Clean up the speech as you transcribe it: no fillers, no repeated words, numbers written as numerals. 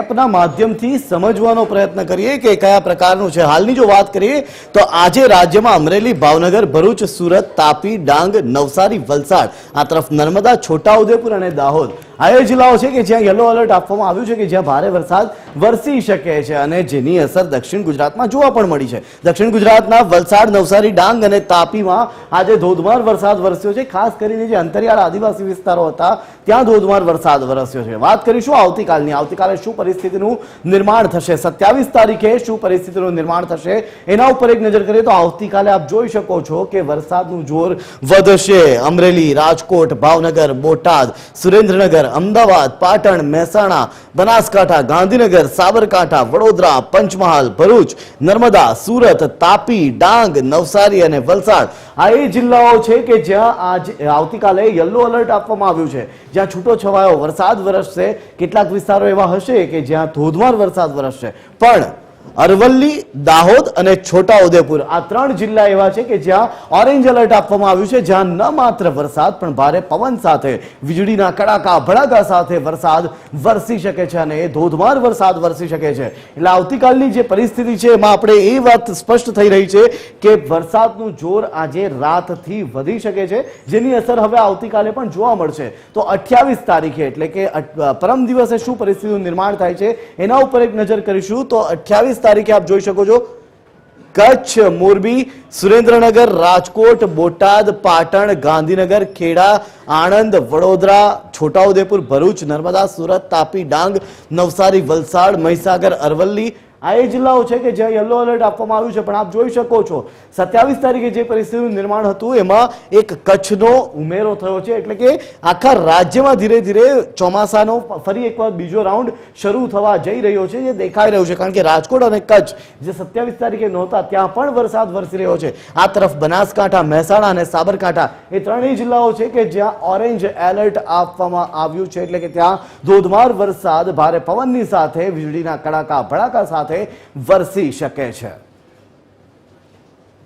મેપના માધ્યમથી સમજવાનો પ્રયત્ન કરીએ કે કયા પ્રકારનું છે. હાલની જો વાત કરીએ તો આજે રાજ્યમાં અમરેલી, ભાવનગર, ભરૂચ, સુરત, તાપી, ડાંગ, નવસારી, વલસાડ, આ તરફ નર્મદા, છોટાઉદેપુર અને દાહોદ આ એ જિલ્લાઓ છે કે જ્યાં યલો એલર્ટ આપવામાં આવ્યું છે કે જ્યાં ભારે વરસાદ વરસી શકે છે અને જેની અસર દક્ષિણ ગુજરાતમાં જોવા પણ મળી છે. દક્ષિણ ગુજરાતના વલસાડ, નવસારી, ડાંગ અને તાપીમાં આજે ધોધમાર વરસાદ વરસ્યો છે. ખાસ કરીને જે અંતરિયાળ આદિવાસી વિસ્તારો હતા ત્યાં ધોધમાર વરસાદ વરસ્યો છે. વાત કરીશું આવતીકાલની. આવતીકાલે શું પરિસ્થિતિનું નિર્માણ થશે, 27 તારીખે શું પરિસ્થિતિનું નિર્માણ થશે એના ઉપર એક નજર કરીએ તો આવતીકાલે આપ જોઈ શકો છો કે વરસાદનું જોર વધશે. અમરેલી, રાજકોટ, ભાવનગર, બોટાદ, સુરેન્દ્રનગર, અમદાવાદ, પાટણ, મહેસાણા, બનાસકાંઠા, ગાંધીનગર, સાબરકાંઠા, વડોદરા, પંચમહાલ, ભરૂચ, નર્મદા, સુરત, તાપી, ડાંગ, નવસારી અને વલસાડ આ એ જિલ્લાઓ છે કે જ્યાં આવતીકાલે યલો એલર્ટ આપવામાં આવ્યું છે, જ્યાં છૂટો છવાયો વરસાદ વરસશે. કેટલાક વિસ્તારો એવા હશે કે જ્યાં ધોધમાર વરસાદ વરસશે, પણ અરવલ્લી, દાહોદ અને છોટાઉદેપુર આ 3 જિલ્લા એવા છે કે જ્યાં ઓરેન્જ એલર્ટ આપવામાં આવ્યું છે, જ્યાં ન માત્ર વરસાદ પણ ભારે પવન સાથે વીજળીના કડાકા ભડાકા સાથે વરસાદ વરસી શકે છે અને એ ધોધમાર વરસાદ વરસી શકે છે. એટલે આવતીકાલની જે પરિસ્થિતિ છે એમાં આપણે એ વાત સ્પષ્ટ થઈ રહી છે કે વરસાદનું જોર આજે રાતથી વધી શકે છે, જેની અસર હવે આવતીકાલે પણ જોવા મળશે. તો 28 તારીખે એટલે કે પરમ દિવસે શું પરિસ્થિતિનું નિર્માણ થાય છે એના ઉપર એક નજર કરીશું. તો 28 તારીખે આપ જોઈ શકો છો કચ્છ, મોરબી, સુરેન્દ્રનગર, રાજકોટ, બોટાદ, પાટણ, ગાંધીનગર, ખેડા, આણંદ, વડોદરા, છોટાઉદેપુર, ભરૂચ, નર્મદા, સુરત, તાપી, ડાંગ, નવસારી, વલસાડ, મહીસાગર, અરવલ્લી આ એ જિલ્લાઓ છે કે જ્યાં યલો એલર્ટ આપવામાં આવ્યું છે. પણ આપ જોઈ શકો છો 27 તારીખે જે પરિસ્થિતિનું નિર્માણ હતું એમાં એક કચ્છનો ઉમેરો થયો છે. એટલે કે આખા રાજ્યમાં ધીરે ધીરે ચોમાસાનો ફરી એકવાર બીજો રાઉન્ડ શરૂ થવા જઈ રહ્યો છે, જે દેખાઈ રહ્યું છે. કારણ કે રાજકોટ અને કચ્છ જે 27 તારીખે નહોતા ત્યાં પણ વરસાદ વરસી રહ્યો છે. આ તરફ બનાસકાંઠા, મહેસાણા અને સાબરકાંઠા એ ત્રણેય જિલ્લાઓ છે કે જ્યાં ઓરેન્જ એલર્ટ આપવામાં આવ્યું છે. એટલે કે ત્યાં ધોધમાર વરસાદ ભારે પવનની સાથે વીજળીના કડાકા ભડાકા સાથે વરસી શકે છે.